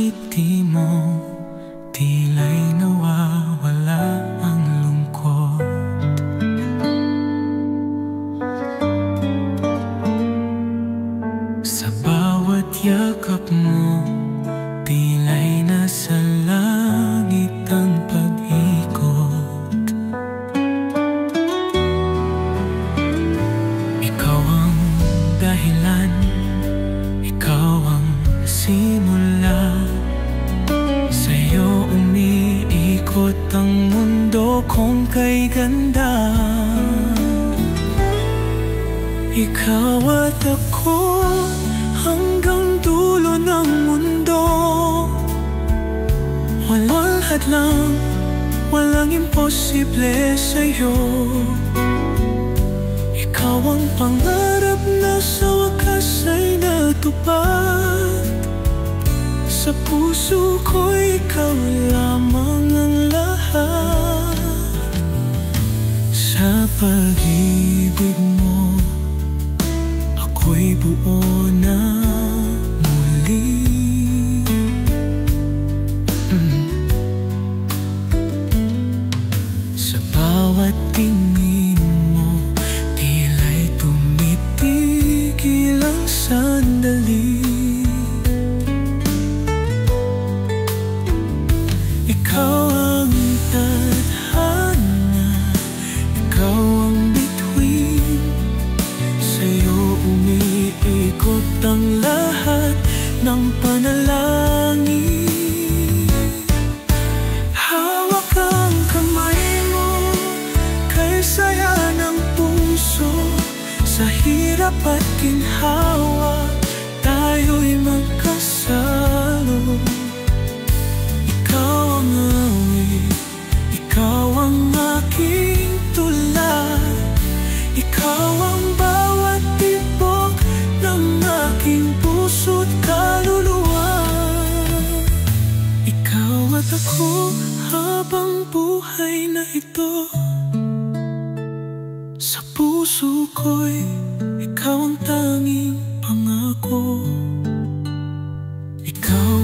ngiti mo, tila'y nawawala ang lungkot. Sa bawat yakap mo, tila'y nasa langit ang pag-ikot. Ikaw ang dahilan, ikaw ang simula. Sa'yo umiikot ang mundo kong kay ganda. Ikaw at ako hanggang dulo ng mundo. Walang hadlang, walang imposible sa'yo. Ikaw ang pangarap na sa wakas ay natupad. Sa puso ko'y ikaw lamang ang lahat. Sa pag-ibig mo, ako'y buo na muli. Sa bawat tingin mo, tila'y tumitigil ang sandali. Ikaw ang tadhana, ikaw ang bituin. Sa'yo umiikot ang lahat ng panalangin. Hawak ang kamay mo, kay saya ng puso. Sa hirap at ginhawa, tayo'y magkasalo. Ikaw ang awit, ikaw ang aking tulad. Ikaw ang bawat tibok ng aking puso't kaluluwa. Ikaw at ako habang buhay na ito. Sa puso ko'y ikaw ang tanging pangako. Ikaw